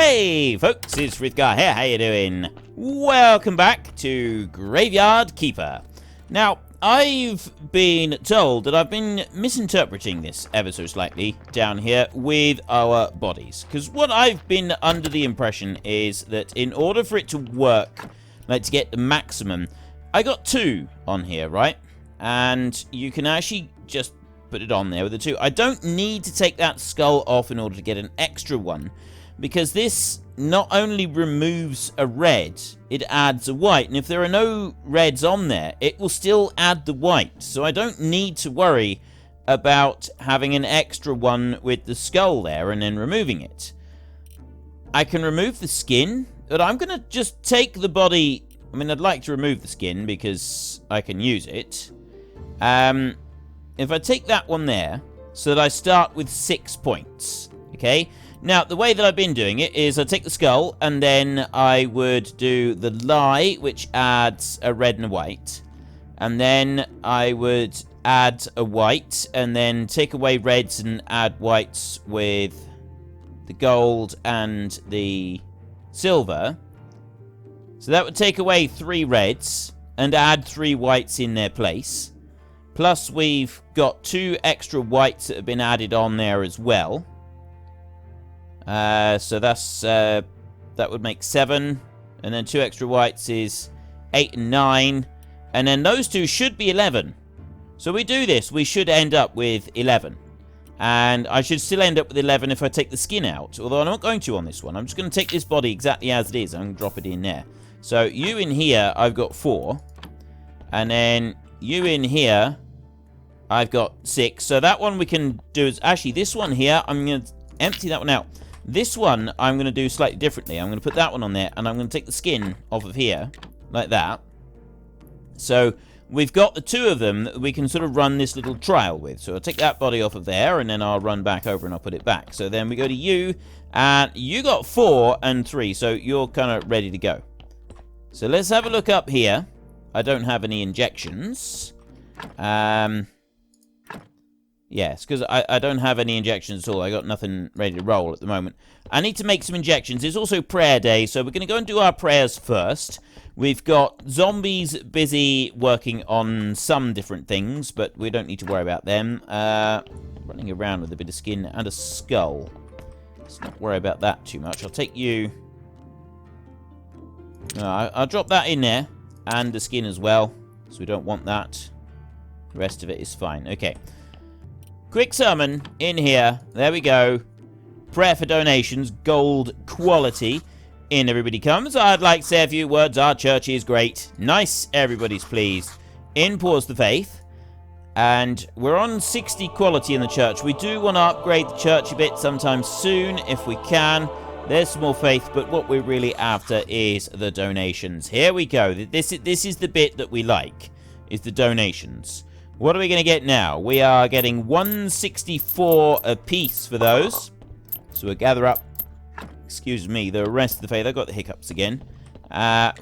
Hey folks, it's Frithgar here, how you doing? Welcome back to Graveyard Keeper. Now, I've been told that I've been misinterpreting this ever so slightly down here with our bodies. Because what I've been under the impression is that in order for it to work, like to get the maximum, I got 2 on here, right? And you can actually just put it on there with the 2. I don't need to take that skull off in order to get an extra one, because this not only removes a red, it adds a white, and if there are no reds on there, it will still add the white, so I don't need to worry about having an extra one with the skull there and then removing it. I can remove the skin, but I'm going to just take the body. I mean, I'd like to remove the skin because I can use it. If I take that one there, so that I start with 6 points, okay? Now, the way that I've been doing it is I take the skull, and then I would do the lie, which adds a red and a white. And then I would add a white, and then take away reds and add whites with the gold and the silver. So that would take away 3 reds, and add 3 whites in their place. Plus, we've got 2 extra whites that have been added on there as well. So that's that would make 7, and then 2 extra whites is 8 and 9, and then those 2 should be 11. So we do this, we should end up with 11, and I should still end up with 11 if I take the skin out, although I'm not going to on this one. I'm just going to take this body exactly as it is. I'm going to drop it in there. So you in here, I've got 4, and then you in here, I've got 6. So that one we can do is actually this one here. I'm going to empty that one out. This one, I'm going to do slightly differently. I'm going to put that one on there, and I'm going to take the skin off of here, like that. So, we've got the 2 of them that we can sort of run this little trial with. So, I'll take that body off of there, and then I'll run back over and I'll put it back. So, then we go to you, and you got 4 and 3, so you're kind of ready to go. So, let's have a look up here. I don't have any injections. Yes, because I don't have any injections at all. I got nothing ready to roll at the moment. I need to make some injections. It's also prayer day, so we're going to go and do our prayers first. We've got zombies busy working on some different things, but we don't need to worry about them. Running around with a bit of skin and a skull. Let's not worry about that too much. I'll take you. I'll drop that in there, and the skin as well, so we don't want that. The rest of it is fine. Okay. Quick sermon in here. There we go. Prayer for donations. Gold quality. In everybody comes. I'd like to say a few words. Our church is great. Nice. Everybody's pleased. In pours the faith. And we're on 60 quality in the church. We do want to upgrade the church a bit sometime soon if we can. There's some more faith, but what we're really after is the donations. Here we go. This is the bit that we like, is the donations. What are we going to get now? We are getting 164 apiece for those. So we'll gather up, excuse me, the rest of the faith. I got the hiccups again.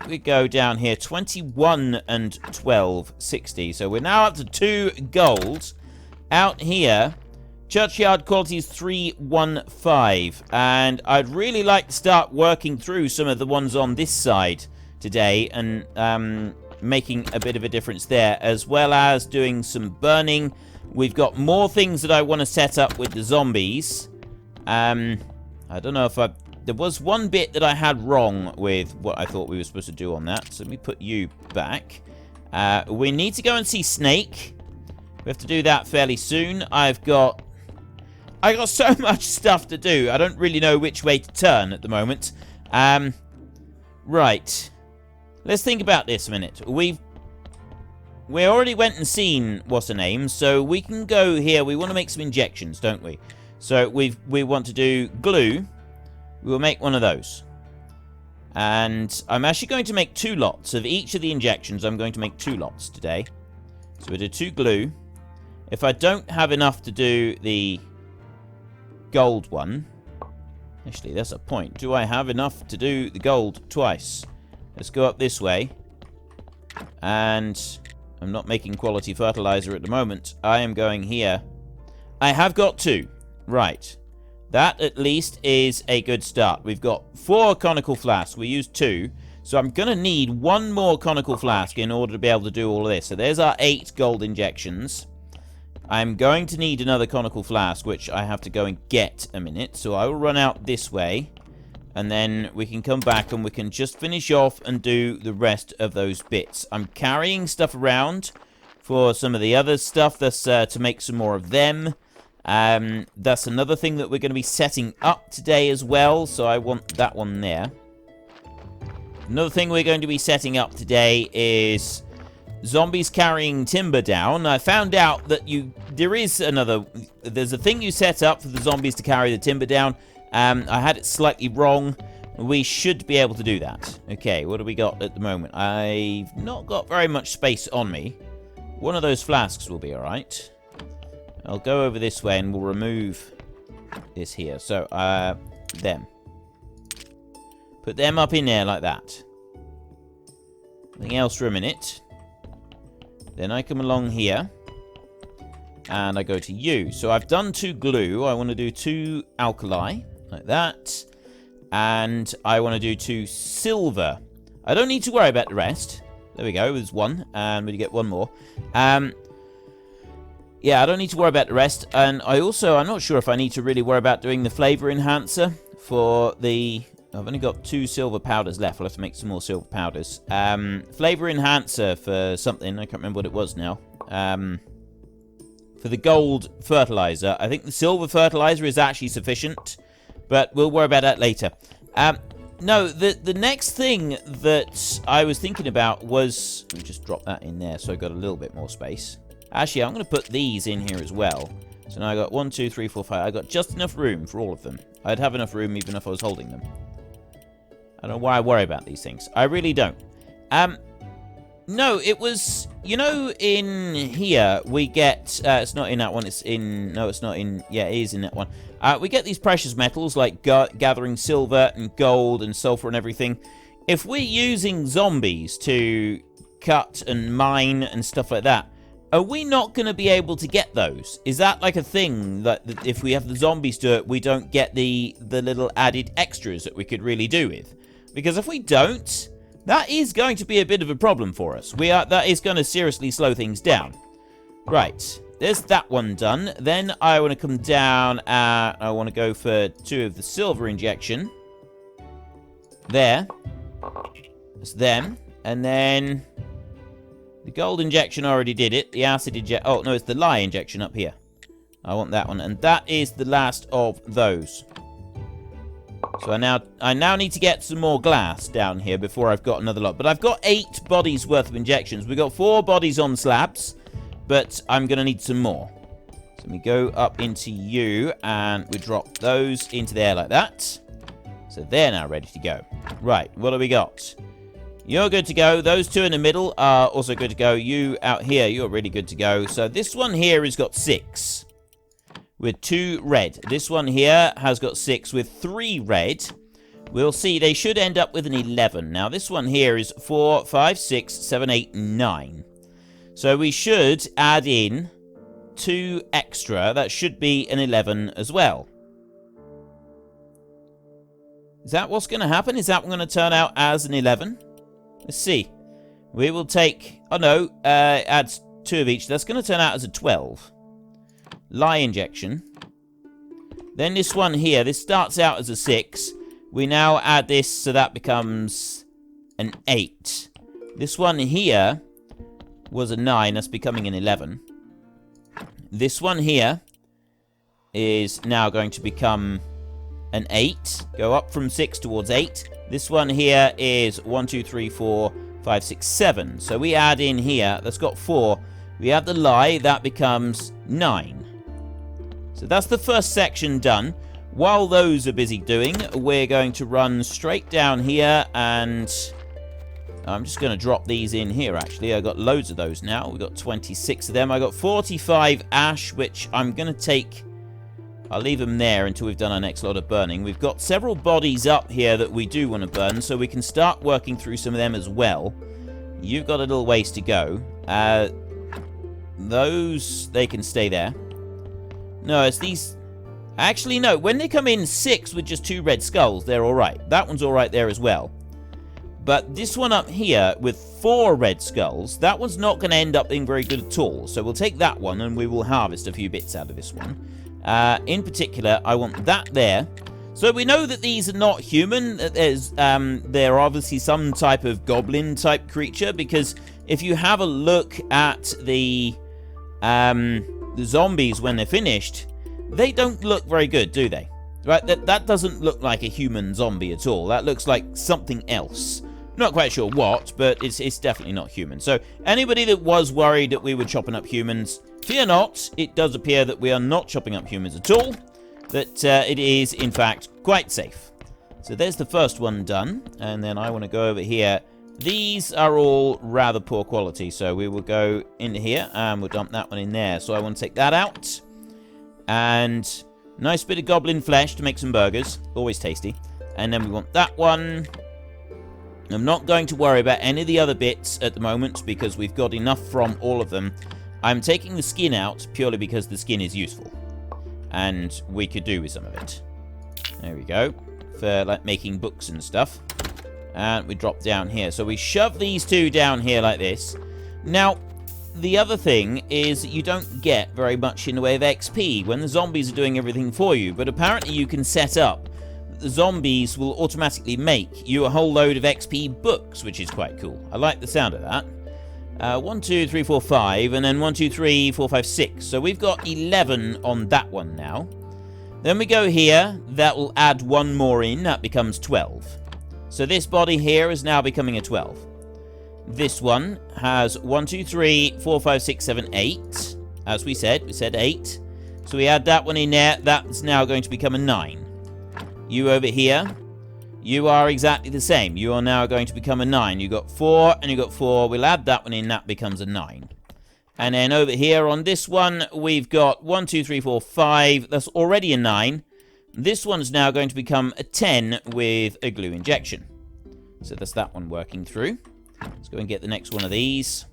We go down here, 21 and 12, 60. So we're now up to 2 golds. Out here, churchyard quality is 315. And I'd really like to start working through some of the ones on this side today and making a bit of a difference there, as well as doing some burning. We've got more things that I want to set up with the zombies. I don't know if there was one bit that I had wrong with what I thought we were supposed to do on that, so let me put you back. We need to go and see Snake. We have to do that fairly soon. I got so much stuff to do. I don't really know which way to turn at the moment. Right. Let's think about this a minute. We already went and seen what's her name, so we can go here. We want to make some injections, don't we? So we want to do glue. We will make one of those. And I'm actually going to make 2 lots of each of the injections. I'm going to make 2 lots today. So we do 2 glue. If I don't have enough to do the gold one, actually that's a point. Do I have enough to do the gold twice? Let's go up this way. And I'm not making quality fertilizer at the moment. I am going here. I have got 2. Right. That, at least, is a good start. We've got 4 conical flasks. We used 2. So I'm going to need 1 more conical flask in order to be able to do all of this. So there's our 8 gold injections. I'm going to need another conical flask, which I have to go and get a minute. So I will run out this way. And then we can come back and we can just finish off and do the rest of those bits. I'm carrying stuff around for some of the other stuff. That's to make some more of them. That's another thing that we're going to be setting up today as well, so I want that one there. Another thing we're going to be setting up today is zombies carrying timber down. I found out that there's a thing you set up for the zombies to carry the timber down. I had it slightly wrong. We should be able to do that. Okay, what do we got at the moment? I've not got very much space on me. One of those flasks will be alright. I'll go over this way and we'll remove this here. So, them. Put them up in there like that. Nothing else for a minute. Then I come along here. And I go to you. So I've done 2 glue. I want to do 2 alkali. Like that. And I want to do 2 silver. I don't need to worry about the rest. There we go. There's 1. And we get 1 more. Yeah, I don't need to worry about the rest. And I'm not sure if I need to really worry about doing the flavor enhancer for the... I've only got 2 silver powders left. I'll have to make some more silver powders. Flavor enhancer for something. I can't remember what it was now. For the gold fertilizer. I think the silver fertilizer is actually sufficient. But we'll worry about that later. No, the next thing that I was thinking about was... Let me just drop that in there so I got a little bit more space. Actually, I'm going to put these in here as well. So now I got 1, 2, 3, 4, 5. I got just enough room for all of them. I'd have enough room even if I was holding them. I don't know why I worry about these things. I really don't. No, it was... You know, in here, we get... it's not in that one. It's in... No, it's not in... Yeah, it is in that one. We get these precious metals, like gathering silver and gold and sulfur and everything. If we're using zombies to cut and mine and stuff like that, are we not going to be able to get those? Is that like a thing that if we have the zombies do it, we don't get the little added extras that we could really do with? Because if we don't, that is going to be a bit of a problem for us. That is going to seriously slow things down. Right, there's that one done. Then I want to come down and I want to go for 2 of the silver injection. There. That's them. And then... The gold injection already did it. The acid injection... Oh, no, it's the lye injection up here. I want that one. And that is the last of those. So I now need to get some more glass down here before I've got another lot. But I've got 8 bodies worth of injections. We've got 4 bodies on slabs. But I'm going to need some more. So we go up into you. And we drop those into there like that. So they're now ready to go. Right, what do we got? You're good to go. Those 2 in the middle are also good to go. You out here, you're really good to go. So this one here has got 6 with 2 red. This one here has got 6 with 3 red. We'll see. They should end up with an 11. Now, this one here is 4, 5, 6, 7, 8, 9. So we should add in 2 extra. That should be an 11 as well. Is that what's going to happen? Is that going to turn out as an 11? Let's see. We will take... Oh, no. Add 2 of each. That's going to turn out as a 12. Lye injection. Then this one here. This starts out as a 6. We now add this, so that becomes an 8. This one here was a 9. That's becoming an 11. This one here is now going to become an 8. Go up from 6 towards 8. This one here is 1, 2, 3, 4, 5, 6, 7. So we add in here, that's got 4. We add the lye, that becomes 9. So that's the first section done. While those are busy doing, we're going to run straight down here, and I'm just going to drop these in here, actually. I've got loads of those now. We've got 26 of them. I've got 45 ash, which I'm going to take... I'll leave them there until we've done our next lot of burning. We've got several bodies up here that we do want to burn, so we can start working through some of them as well. You've got a little ways to go. Those, they can stay there. No, it's these... Actually, no. When they come in 6 with just 2 red skulls, they're alright. That one's alright there as well. But this one up here with 4 red skulls, that one's not going to end up being very good at all. So we'll take that one and we will harvest a few bits out of this one. In particular, I want that there. So we know that these are not human. They're obviously some type of goblin-type creature, because if you have a look at the zombies when they're finished, they don't look very good, do they? Right? That doesn't look like a human zombie at all. That looks like something else. Not quite sure what, but it's definitely not human. So anybody that was worried that we were chopping up humans, fear not. It does appear that we are not chopping up humans at all. That it is, in fact, quite safe. So there's the first one done. And then I want to go over here. These are all rather poor quality. So we will go into here and we'll dump that one in there. So I want to take that out. And nice bit of goblin flesh to make some burgers. Always tasty. And then we want that one. I'm not going to worry about any of the other bits at the moment because we've got enough from all of them. I'm taking the skin out purely because the skin is useful. And we could do with some of it. There we go. For like making books and stuff. And we drop down here. So we shove these 2 down here like this. Now, the other thing is that you don't get very much in the way of XP when the zombies are doing everything for you. But apparently you can set up the zombies will automatically make you a whole load of XP books, which is quite cool. I like the sound of that. 1, 2, 3, 4, 5, and then 1, 2, 3, 4, 5, 6. So we've got 11 on that one now. Then we go here. That will add 1 more in. That becomes 12. So this body here is now becoming a 12. This one has 1, 2, 3, 4, 5, 6, 7, 8. As we said 8. So we add that one in there. That's now going to become a 9. You over here, you are exactly the same. You are now going to become a 9. You got 4 and you got 4. We'll add that one in. That becomes a 9. And then over here on this one, we've got 1, 2, 3, 4, 5. That's already a 9. This one's now going to become a 10 with a glue injection. So that's that one working through. Let's go and get the next one of these.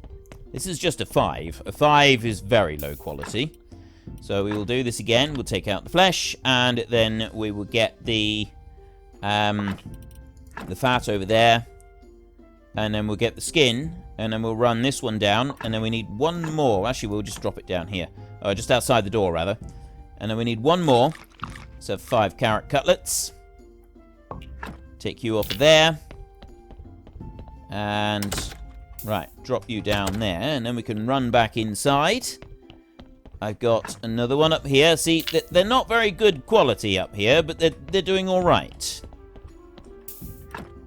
This is just a 5. A 5 is very low quality. So we will do this again. We'll take out the flesh, and then we will get the fat over there, and then we'll get the skin, and then we'll run this one down, and then we need 1 more. Actually, we'll just drop it down here. Oh, just outside the door, rather. And then we need 1 more. So 5 carrot cutlets. Take you off of there. And, right, drop you down there, and then we can run back inside. I've got another one up here. See, they're not very good quality up here, but they're doing all right.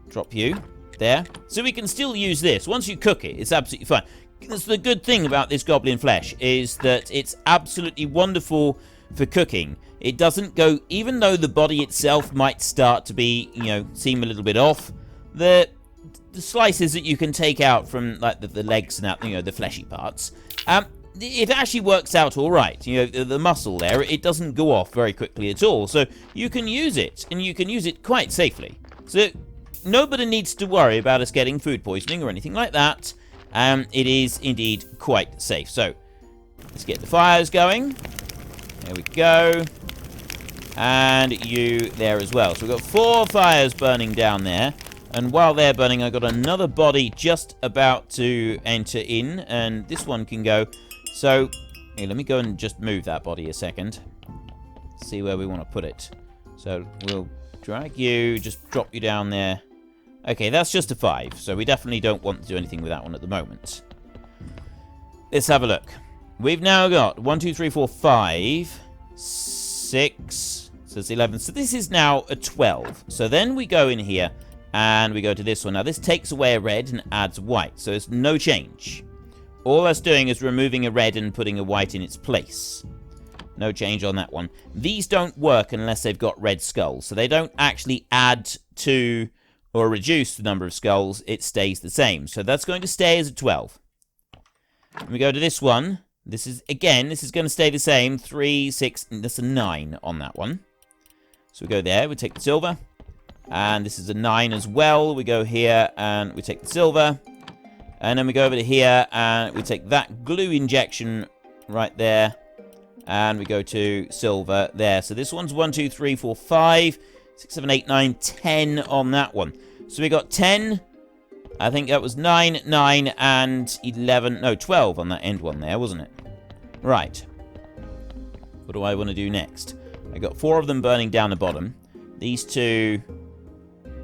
Drop you there. So we can still use this. Once you cook it, it's absolutely fine. That's the good thing about this goblin flesh, is that it's absolutely wonderful for cooking. It doesn't go, even though the body itself might start to be, seem a little bit off, the slices that you can take out from like the legs and that, the fleshy parts, it actually works out all right. The muscle there, it doesn't go off very quickly at all. So you can use it, and you can use it quite safely. So nobody needs to worry about us getting food poisoning or anything like that. It is indeed quite safe. So let's get the fires going. There we go. And you there as well. So we've got 4 fires burning down there. And while they're burning, I've got another body just about to enter in. And this one can go. So, here, let me go and just move that body a second. See where we want to put it. So, we'll drag you, just drop you down there. Okay, that's just a 5. So, we definitely don't want to do anything with that one at the moment. Let's have a look. We've now got 1, 2, 3, 4, 5, 6. So, it's 11. So, this is now a 12. So, then we go in here. And we go to this one. Now, this takes away a red and adds white. So, it's no change. All that's doing is removing a red and putting a white in its place. No change on that one. These don't work unless they've got red skulls. So, they don't actually add to or reduce the number of skulls. It stays the same. So, that's going to stay as a 12. When we go to this one. This is going to stay the same. 3, 6, and that's a 9 on that one. So, we go there. We take the silver. And this is a 9 as well. We go here and we take the silver. And then we go over to here and we take that glue injection right there. And we go to silver there. So this one's 1, 2, 3, 4, 5, 6, 7, 8, 9, 10 on that one. So we got 10. I think that was 9, 9, and 11. No, 12 on that end one there, wasn't it? Right. What do I want to do next? I got 4 of them burning down the bottom. These 2,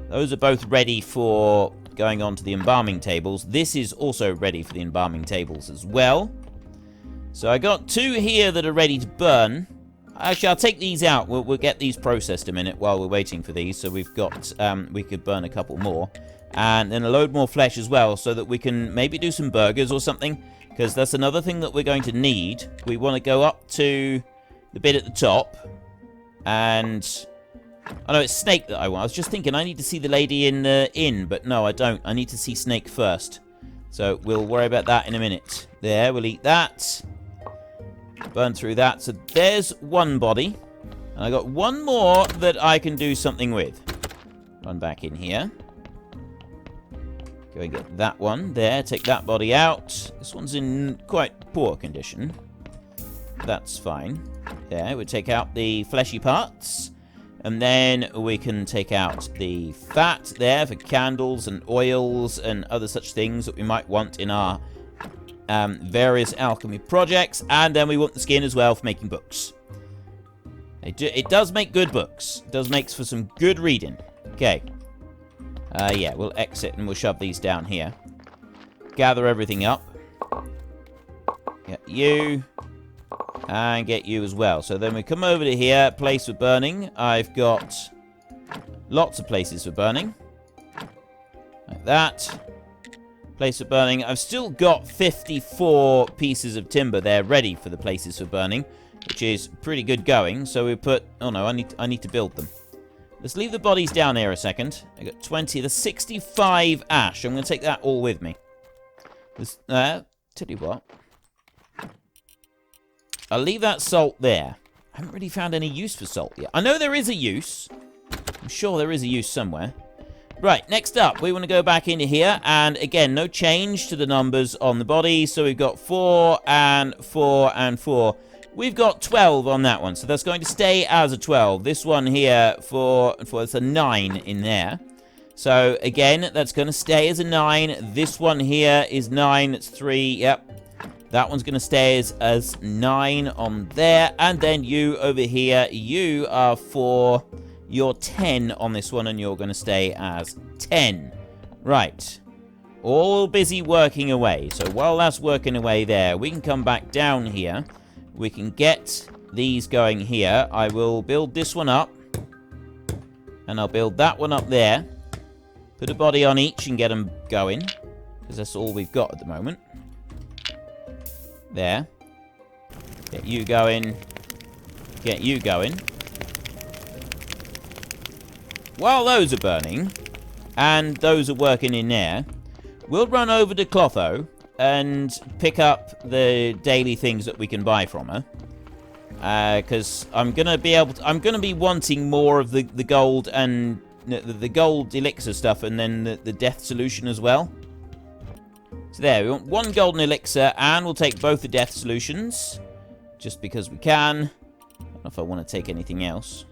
those are both ready for going on to the embalming tables. This is also ready for the embalming tables as well. So I got 2 here that are ready to burn. Actually, I'll take these out. We'll get these processed a minute while we're waiting for these. So we've got, we could burn a couple more. And then a load more flesh as well, so that we can maybe do some burgers or something. Because that's another thing that we're going to need. We want to go up to the bit at the top. And... oh, no, it's Snake that I want. I was just thinking I need to see the lady in the inn. But no, I don't. I need to see Snake first. So we'll worry about that in a minute. There, we'll eat that. Burn through that. So there's one body. And I got one more that I can do something with. Run back in here. Go and get that one. There, take that body out. This one's in quite poor condition. That's fine. There, we'll take out the fleshy parts. And then we can take out the fat there for candles and oils and other such things that we might want in our various alchemy projects. And then we want the skin as well for making books. It does make good books. It does make for some good reading. Okay. Yeah, we'll exit and we'll shove these down here. Gather everything up. Get you. And get you as well. So then we come over to here. Place for burning. I've got lots of places for burning. Like that. Place for burning. I've still got 54 pieces of timber there ready for the places for burning, which is pretty good going. So we put... oh no, I need to build them. Let's leave the bodies down here a second. I got 20. There's 65 ash. I'm going to take that all with me. Tell you what. I'll leave that salt there. I haven't really found any use for salt yet. I know there is a use. I'm sure there is a use somewhere. Right, next up, we want to go back into here. And again, no change to the numbers on the body. So we've got 4 and 4 and 4. We've got 12 on that one. So that's going to stay as a 12. This one here for it's a 9 in there. So again, that's going to stay as a 9. This one here is 9. It's 3. Yep. That one's going to stay as 9 on there. And then you over here, you are for your 10 on this one. And you're going to stay as 10. Right. All busy working away. So while that's working away there, we can come back down here. We can get these going here. I will build this one up. And I'll build that one up there. Put a body on each and get them going. Because that's all we've got at the moment. There. Get you going. Get you going. While those are burning, and those are working in there, we'll run over to Clotho and pick up the daily things that we can buy from her. Because I'm gonna be wanting more of the gold and the gold elixir stuff, and then the death solution as well. So there, we want 1 golden elixir, and we'll take both the death solutions. Just because we can. I don't know if I want to take anything else.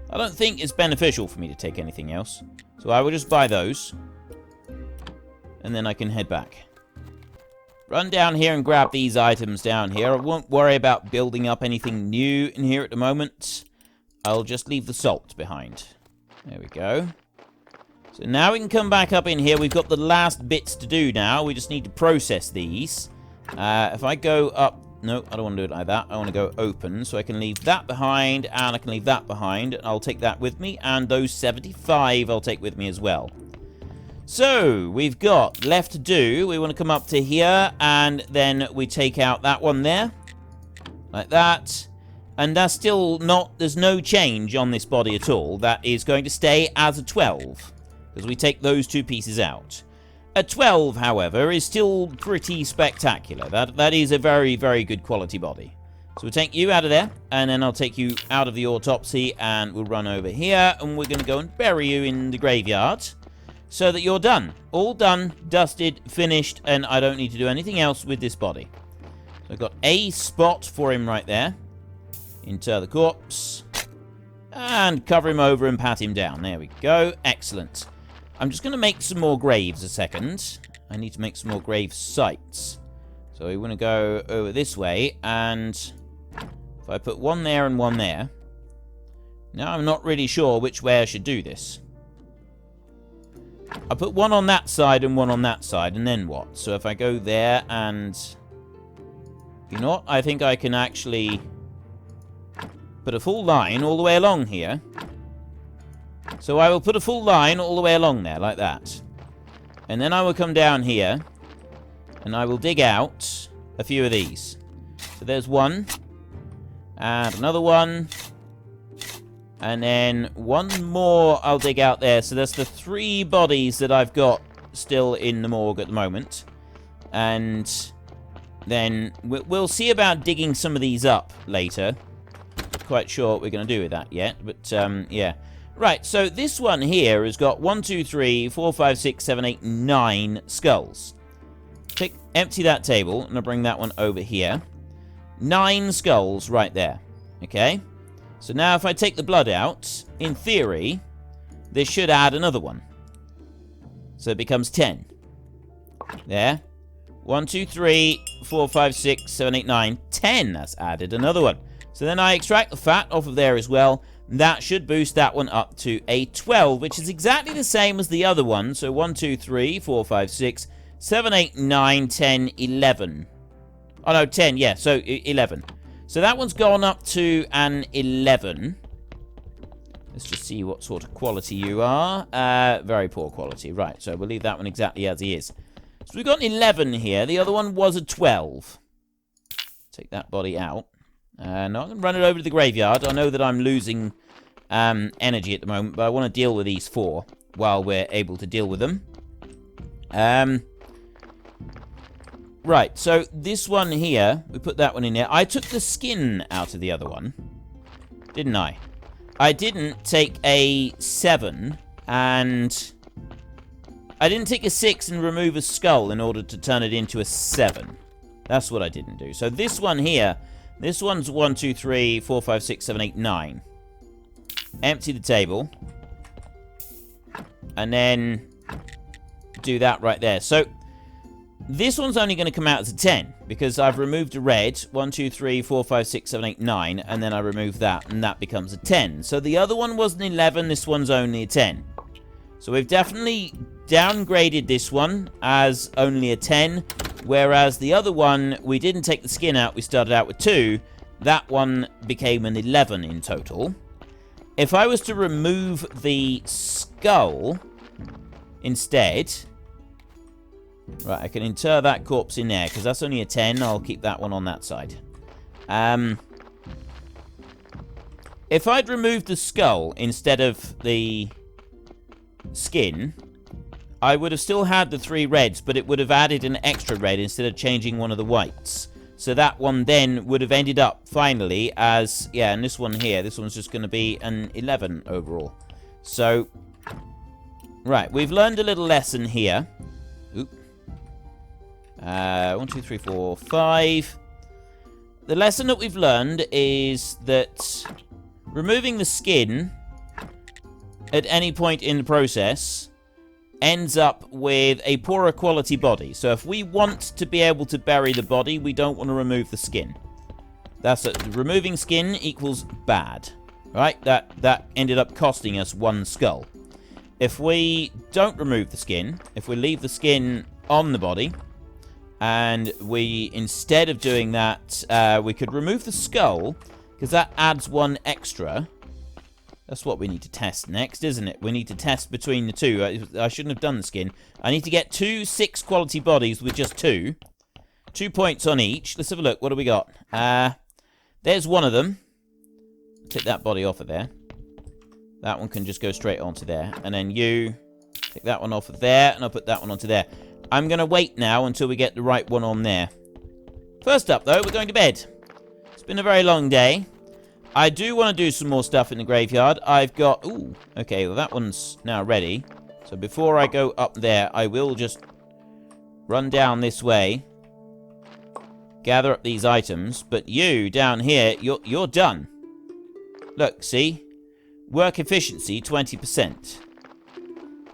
I don't think it's beneficial for me to take anything else. So I will just buy those. And then I can head back. Run down here and grab these items down here. I won't worry about building up anything new in here at the moment. I'll just leave the salt behind. There we go. So now we can come back up in here. We've got the last bits to do now. We just need to process these. If I go up... no, I don't want to do it like that. I want to go open. So I can leave that behind, and I can leave that behind. I'll take that with me. And those 75 I'll take with me as well. So, we've got left to do. We want to come up to here, and then we take out that one there. Like that. And that's still not... there's no change on this body at all. That is going to stay as a 12. Because we take those 2 pieces out. A 12, however, is still pretty spectacular. That is a very, very good quality body. So we'll take you out of there, and then I'll take you out of the autopsy, and we'll run over here, and we're going to go and bury you in the graveyard, so that you're done. All done, dusted, finished, and I don't need to do anything else with this body. So I've got a spot for him right there. Inter the corpse. And cover him over and pat him down. There we go. Excellent. I'm just going to make some more graves a second. I need to make some more grave sites. So we want to go over this way. And if I put one there and one there. Now I'm not really sure which way I should do this. I'll put one on that side and one on that side. And then what? So if I go there and... You know what? I think I can actually put a full line all the way along here. So I will put a full line all the way along there, like that. And then I will come down here, and I will dig out a few of these. So there's one, and another one, and then one more I'll dig out there. So that's the 3 bodies that I've got still in the morgue at the moment. And then we'll see about digging some of these up later. Quite sure what we're going to do with that yet, but yeah. Right, so this one here has got 1, 2, 3, 4, 5, 6, 7, 8, 9 skulls. Empty that table, and I'll bring that one over here. 9 skulls right there, okay? So now if I take the blood out, in theory, this should add another one. So it becomes 10. There. 1, 2, 3, 4, 5, 6, 7, 8, 9, 10. That's added another one. So then I extract the fat off of there as well. That should boost that one up to a 12, which is exactly the same as the other one. So 1, 2, 3, 4, 5, 6, 7, 8, 9, 10, 11. Oh no, 10, yeah, so 11. So that one's gone up to an 11. Let's just see what sort of quality you are. Very poor quality. Right, so we'll leave that one exactly as he is. So we've got an 11 here. The other one was a 12. Take that body out. Now I'm going to run it over to the graveyard. I know that I'm losing energy at the moment, but I want to deal with these 4 while we're able to deal with them. Right, so this one here, we put that one in there. I took the skin out of the other one, didn't I? I didn't take a 7, and I didn't take a 6 and remove a skull in order to turn it into a 7. That's what I didn't do. So this one here, this one's 1, 2, 3, 4, 5, 6, 7, 8, 9. Empty the table. And then do that right there. So this one's only going to come out as a 10, because I've removed a red. 1, 2, 3, 4, 5, 6, 7, 8, 9. And then I remove that, and that becomes a 10. So the other one was an 11. This one's only a 10. So we've definitely downgraded this one as only a 10. Whereas the other one, we didn't take the skin out. We started out with 2. That one became an 11 in total. If I was to remove the skull instead... Right, I can inter that corpse in there, because that's only a 10. I'll keep that one on that side. If I'd removed the skull instead of the skin, I would have still had the 3 reds, but it would have added an extra red instead of changing one of the whites. So that one then would have ended up, finally, as... Yeah, and this one here, this one's just going to be an 11 overall. So, right, we've learned a little lesson here. Oop. 1, 2, 3, 4, 5. The lesson that we've learned is that removing the skin at any point in the process ends up with a poorer quality body. So if we want to be able to bury the body, we don't want to remove the skin. That's it. Removing skin equals bad. Right? That ended up costing us 1 skull. If we don't remove the skin, if we leave the skin on the body, and we, instead of doing that, we could remove the skull, because that adds 1 extra. That's what we need to test next, isn't it? We need to test between the 2. I shouldn't have done the skin. I need to get 2 6 quality bodies with just 2. 2 points on each. Let's have a look. What do we got? There's one of them. Take that body off of there. That one can just go straight onto there. And then you take that one off of there, and I'll put that one onto there. I'm going to wait now until we get the right one on there. First up, though, we're going to bed. It's been a very long day. I do want to do some more stuff in the graveyard. I've got... Ooh, okay, well, that one's now ready. So before I go up there, I will just run down this way. Gather up these items. But you, down here, you're done. Look, see? Work efficiency, 20%.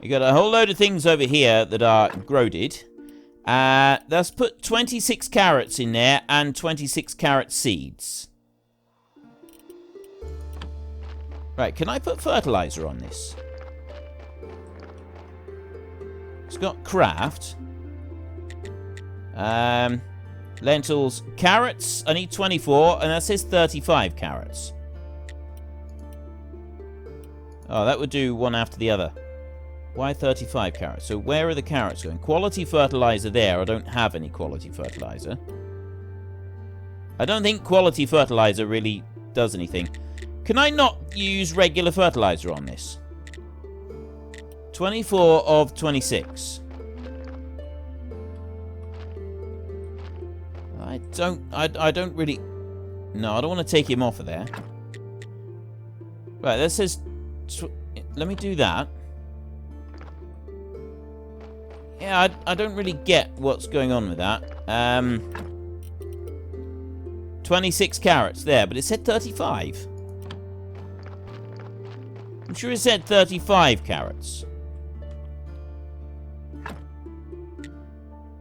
You got a whole load of things over here that are groded. Let's put 26 carrots in there and 26 carrot seeds. Right, can I put fertilizer on this? It's got craft. Lentils, carrots. I need 24, and that says 35 carrots. Oh, that would do one after the other. Why 35 carrots? So where are the carrots going? Quality fertilizer there. I don't have any quality fertilizer. I don't think quality fertilizer really does anything. Can I not use regular fertilizer on this? 24 of 26. I don't really... No, I don't want to take him off of there. Right, that says... Let me do that. Yeah, I don't really get what's going on with that. 26 carrots there, but it said 35. I'm sure it said 35 carrots.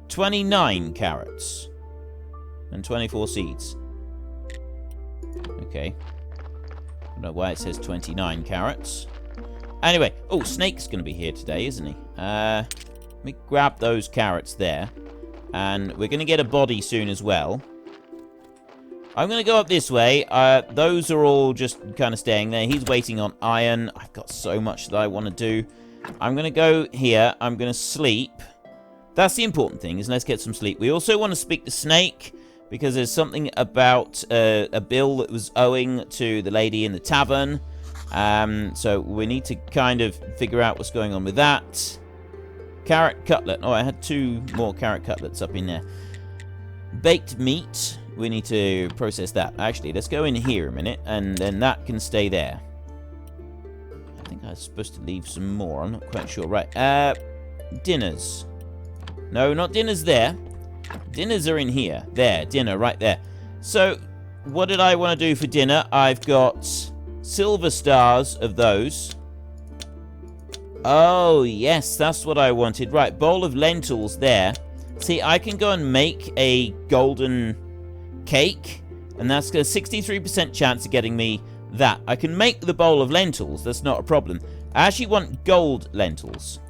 29 carrots. And 24 seeds. Okay. I don't know why it says 29 carrots. Anyway, oh, Snake's going to be here today, isn't he? Let me grab those carrots there. And we're going to get a body soon as well. I'm going to go up this way. Those are all just kind of staying there. He's waiting on iron. I've got so much that I want to do. I'm going to go here. I'm going to sleep. That's the important thing, is let's get some sleep. We also want to speak to Snake, because there's something about a bill that was owing to the lady in the tavern. So we need to kind of figure out what's going on with that. Carrot cutlet. Oh, I had 2 more carrot cutlets up in there. Baked meat. We need to process that. Actually, let's go in here a minute, and then that can stay there. I think I was supposed to leave some more. I'm not quite sure. Right. Dinners. No, not dinners there. Dinners are in here. There, dinner right there. So, what did I want to do for dinner? I've got silver stars of those. Oh, yes, that's what I wanted. Right, bowl of lentils there. See, I can go and make a golden cake, and that's got a 63% chance of getting me that. I can make the bowl of lentils. That's not a problem. I actually want gold lentils.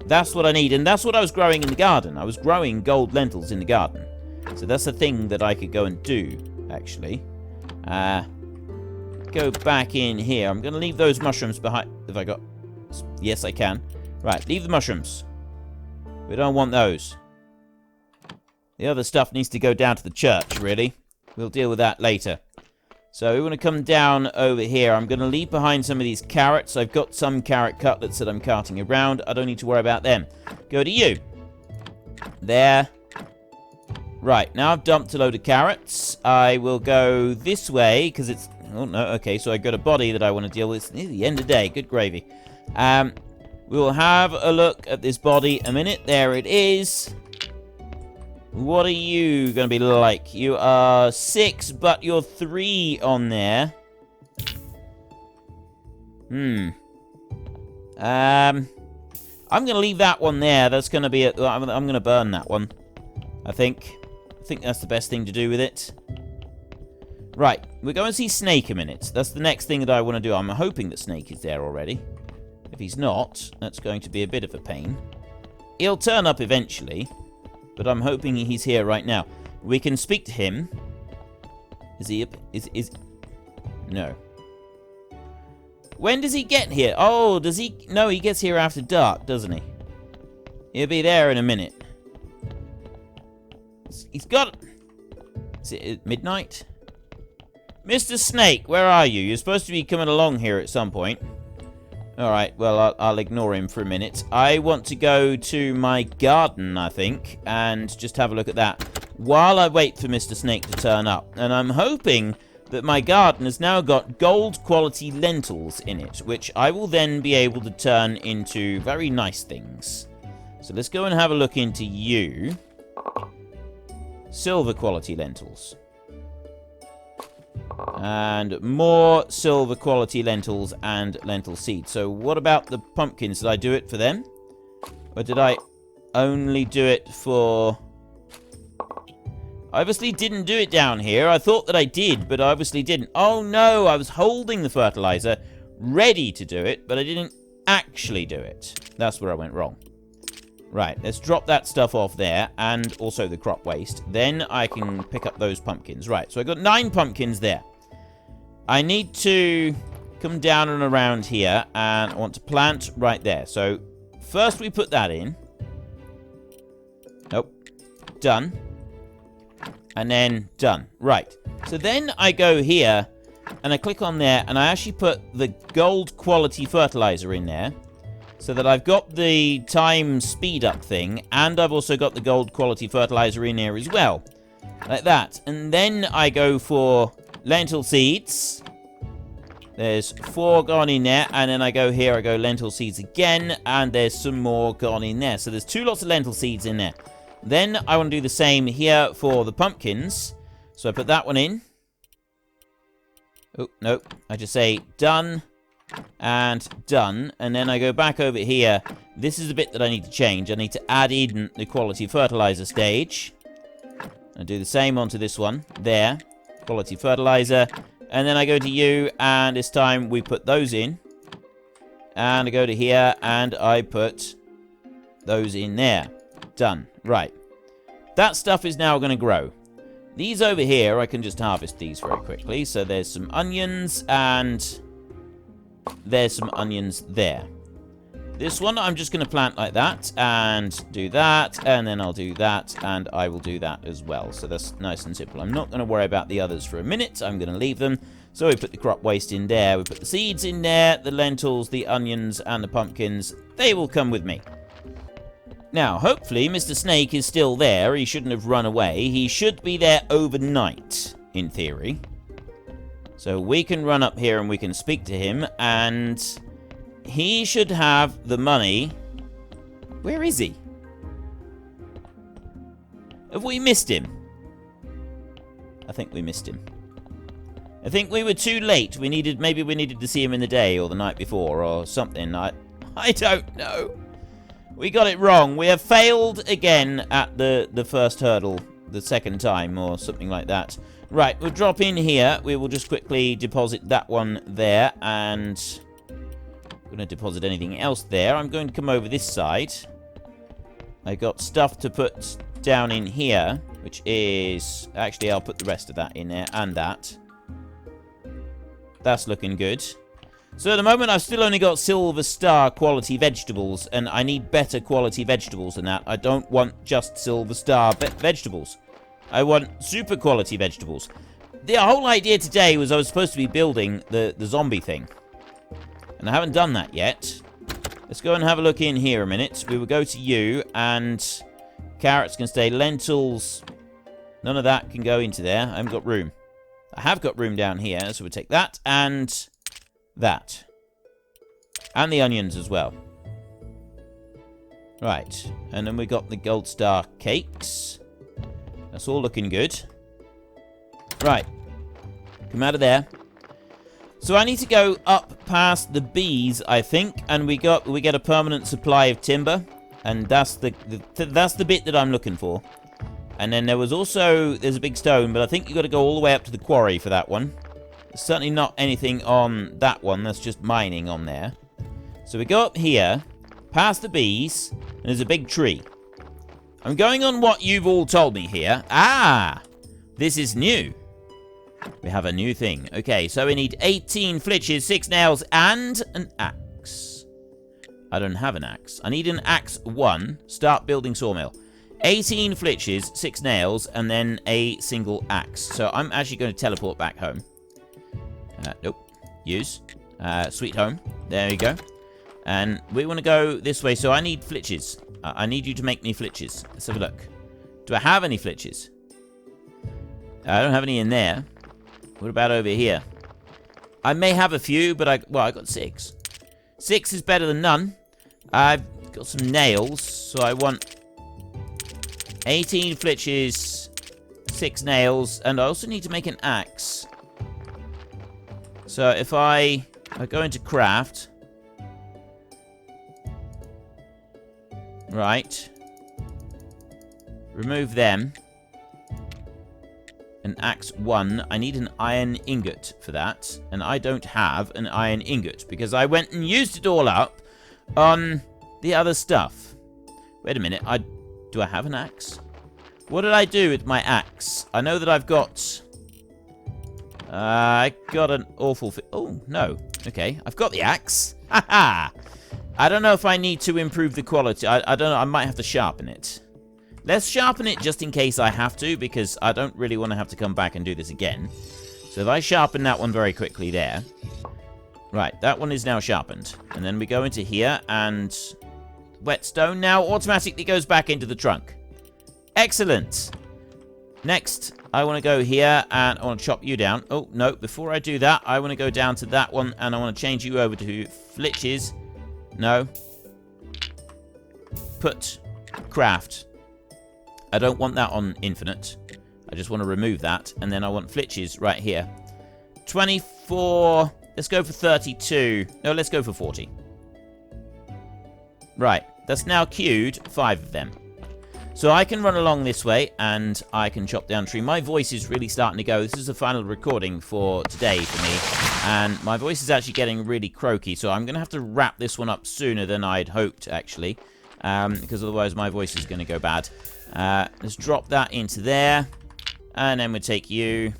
That's what I need, and that's what I was growing in the garden. I was growing gold lentils in the garden. So that's a thing that I could go and do, actually. Go back in here. I'm going to leave those mushrooms behind. Have I got... Yes, I can. Right, leave the mushrooms. We don't want those. The other stuff needs to go down to the church, really. We'll deal with that later. So we want to come down over here. I'm going to leave behind some of these carrots. I've got some carrot cutlets that I'm carting around. I don't need to worry about them. Go to you. There. Right, now I've dumped a load of carrots. I will go this way, because it's... Oh, no, okay, so I've got a body that I want to deal with. It's near the end of the day. Good gravy. We will have a look at this body a minute. There it is. What are you going to be like? You are 6, but you're 3 on there. I'm going to leave that one there. That's going to be... I'm going to burn that one, I think. I think that's the best thing to do with it. Right, we're going to see Snake a minute. That's the next thing that I want to do. I'm hoping that Snake is there already. If he's not, that's going to be a bit of a pain. He'll turn up eventually, but I'm hoping he's here right now. We can speak to him. Is he up? Is... No. When does he get here? Oh, does he... No, he gets here after dark, doesn't he? He'll be there in a minute. He's got... Is it midnight? Mr. Snake, where are you? You're supposed to be coming along here at some point. Alright, well, I'll ignore him for a minute. I want to go to my garden, I think, and just have a look at that while I wait for Mr. Snake to turn up. And I'm hoping that my garden has now got gold quality lentils in it, which I will then be able to turn into very nice things. So let's go and have a look into you. Silver quality lentils. And more silver quality lentils and lentil seeds. So what about the pumpkins? Did I do it for them? Or did I only do it for... I obviously didn't do it down here. I thought that I did, but I obviously didn't. Oh no, I was holding the fertilizer, ready to do it, but I didn't actually do it. That's where I went wrong. Right, let's drop that stuff off there, and also the crop waste. Then I can pick up those pumpkins. Right, so I got 9 pumpkins there. I need to come down and around here, and I want to plant right there. So, first we put that in. Nope. Done. And then done. Right. So then I go here, and I click on there, and I actually put the gold quality fertilizer in there. So that I've got the time speed up thing, and I've also got the gold quality fertilizer in here as well. Like that. And then I go for lentil seeds. There's 4 gone in there, and then I go here, I go lentil seeds again, and there's some more gone in there. So there's 2 lots of lentil seeds in there. Then I want to do the same here for the pumpkins. So I put that one in. Oh, no. I just say done. And done. And then I go back over here. This is the bit that I need to change. I need to add in the quality fertilizer stage. I do the same onto this one. There. Quality fertilizer. And then I go to you, and this time we put those in. And I go to here, and I put those in there. Done. Right. That stuff is now going to grow. These over here, I can just harvest these very quickly. So there's some onions, and there's some onions there. This one I'm just going to plant like that, and do that, and then I'll do that, and I will do that as well. So that's nice and simple. I'm not going to worry about the others for a minute. I'm going to leave them. So we put the crop waste in there. We put the seeds in there, the lentils, the onions, and the pumpkins. They will come with me. Now, hopefully, Mr. Snake is still there. He shouldn't have run away. He should be there overnight, in theory. So we can run up here and we can speak to him, and he should have the money. Where is he? Have we missed him? I think we missed him. I think we were too late. Maybe we needed to see him in the day or the night before or something. I don't know. We got it wrong. We have failed again at the first hurdle the second time or something like that. Right, we'll drop in here. We will just quickly deposit that one there, and I'm going to deposit anything else there. I'm going to come over this side. I got stuff to put down in here, which is... Actually, I'll put the rest of that in there, and that. That's looking good. So at the moment, I've still only got silver star quality vegetables, and I need better quality vegetables than that. I don't want just silver star vegetables. I want super quality vegetables. The whole idea today was I was supposed to be building the zombie thing. And I haven't done that yet. Let's go and have a look in here a minute. We will go to you, and carrots can stay. Lentils, none of that can go into there. I haven't got room. I have got room down here, so we'll take that and that. And the onions as well. Right, and then we got the gold star cakes. That's all looking good. Right. Come out of there. So I need to go up past the bees, I think, and we get a permanent supply of timber, and that's the bit that I'm looking for. And then there's a big stone, but I think you got to go all the way up to the quarry for that one. There's certainly not anything on that one. That's just mining on there. So we go up here, past the bees, and there's a big tree. I'm going on what you've all told me here. Ah! This is new. We have a new thing. Okay, so we need 18 flitches, 6 nails, and an axe. I don't have an axe. I need an axe 1. Start building sawmill. 18 flitches, 6 nails, and then a single axe. So I'm actually going to teleport back home. Nope. Use. Sweet home. There we go. And we want to go this way, so I need flitches. I need you to make me flitches. Let's have a look. Do I have any flitches? I don't have any in there. What about over here? I may have a few, but I got 6. 6 is better than none. I've got some nails, so I want 18 flitches, 6 nails, and I also need to make an axe. So if I go into craft. Right. Remove them. An axe 1. I need an iron ingot for that. And I don't have an iron ingot because I went and used it all up on the other stuff. Wait a minute. Do I have an axe? What did I do with my axe? I know that I've got... I got an awful... Oh, no. Okay. I've got the axe. Haha! I don't know if I need to improve the quality. I don't know. I might have to sharpen it. Let's sharpen it just in case I have to, because I don't really want to have to come back and do this again. So if I sharpen that one very quickly there. Right, that one is now sharpened. And then we go into here, and whetstone now automatically goes back into the trunk. Excellent. Next, I want to go here, and I want to chop you down. Oh, no, before I do that, I want to go down to that one, and I want to change you over to flitches. No. Put craft. I don't want that on infinite. I just want to remove that. And then I want flitches right here. 24. Let's go for 32. No, let's go for 40. Right. That's now queued 5 of them. So I can run along this way and I can chop down tree. My voice is really starting to go. This is the final recording for today for me. And my voice is actually getting really croaky. So I'm going to have to wrap this one up sooner than I'd hoped, actually. Because otherwise my voice is going to go bad. Let's drop that into there. And then we'll take you.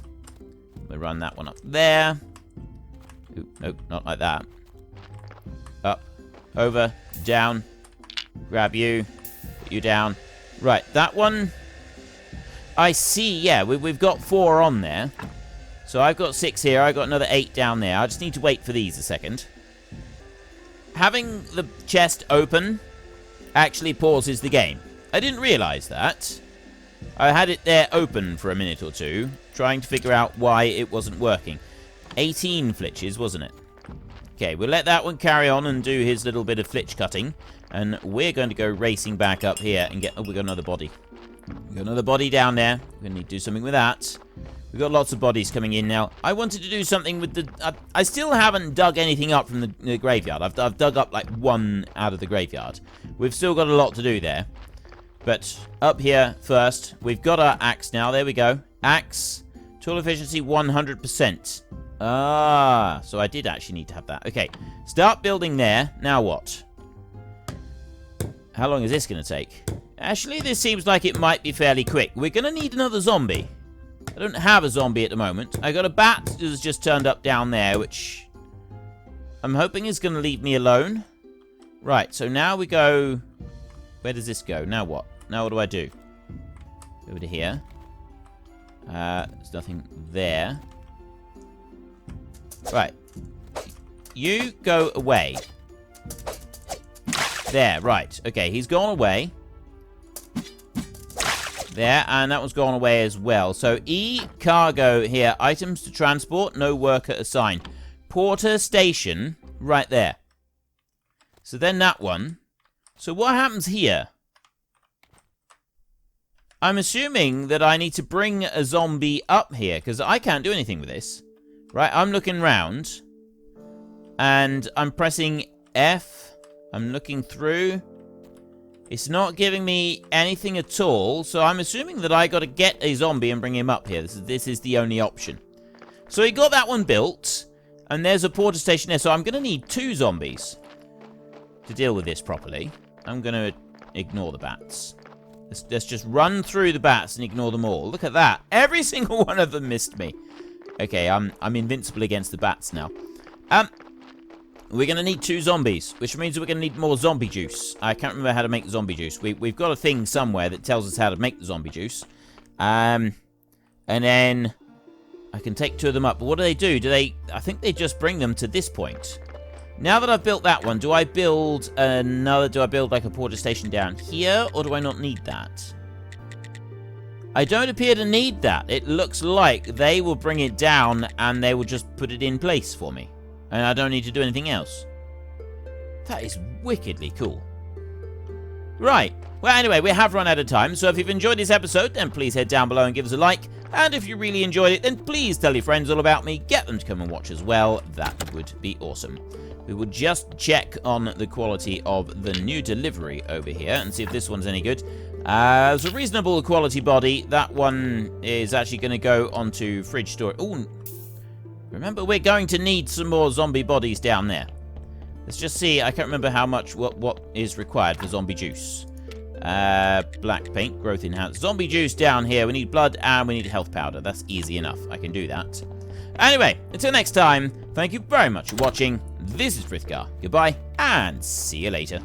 We'll run that one up there. Ooh, nope, not like that. Up, over, down. Grab you. Put you down. Right, that one. I see, yeah, we've got 4 on there. So I've got 6 here. I've got another 8 down there. I just need to wait for these a second. Having the chest open actually pauses the game. I didn't realize that. I had it there open for a minute or two, trying to figure out why it wasn't working. 18 flitches, wasn't it? Okay, we'll let that one carry on and do his little bit of flitch cutting. And we're going to go racing back up here and get... Oh, we got another body. We got another body down there. We're going to need to do something with that. We've got lots of bodies coming in now. I wanted to do something with the... I still haven't dug anything up from the graveyard. I've dug up like 1 out of the graveyard. We've still got a lot to do there. But up here first, we've got our axe now. There we go. Axe. Tool efficiency 100%. Ah, so I did actually need to have that. Okay, start building there. Now what? How long is this going to take? Actually, this seems like it might be fairly quick. We're going to need another zombie. I don't have a zombie at the moment. I got a bat who's just turned up down there, which I'm hoping is going to leave me alone. Right, so now we go... Where does this go? Now what? Now what do I do? Over to here. There's nothing there. Right. You go away. There, right. Okay, he's gone away. There, and that one's gone away as well. So, E, cargo here. Items to transport, no worker assigned. Porter station, right there. So then that one. So what happens here? I'm assuming that I need to bring a zombie up here, because I can't do anything with this. Right, I'm looking round. And I'm pressing F. I'm looking through. It's not giving me anything at all, so I'm assuming that I got to get a zombie and bring him up here. This is the only option. So he got that one built, and there's a porter station there, so I'm going to need 2 zombies to deal with this properly. I'm going to ignore the bats. Let's just run through the bats and ignore them all. Look at that. Every single one of them missed me. Okay, I'm invincible against the bats now. We're going to need 2 zombies, which means we're going to need more zombie juice. I can't remember how to make zombie juice. We've got a thing somewhere that tells us how to make the zombie juice. And then I can take 2 of them up. But what do? I think they just bring them to this point. Now that I've built that one, do I build another? Do I build like a porter station down here? Or do I not need that? I don't appear to need that. It looks like they will bring it down and they will just put it in place for me. And I don't need to do anything else. That is wickedly cool. Right. Well, anyway, we have run out of time. So if you've enjoyed this episode, then please head down below and give us a like. And if you really enjoyed it, then please tell your friends all about me. Get them to come and watch as well. That would be awesome. We will just check on the quality of the new delivery over here and see if this one's any good. It's a reasonable quality body. That one is actually going to go onto fridge storage. Ooh, remember, we're going to need some more zombie bodies down there. Let's just see. I can't remember how much, what is required for zombie juice. Black paint, growth enhanced. Zombie juice down here. We need blood and we need health powder. That's easy enough. I can do that. Anyway, until next time, thank you very much for watching. This is Frithgar. Goodbye, and see you later.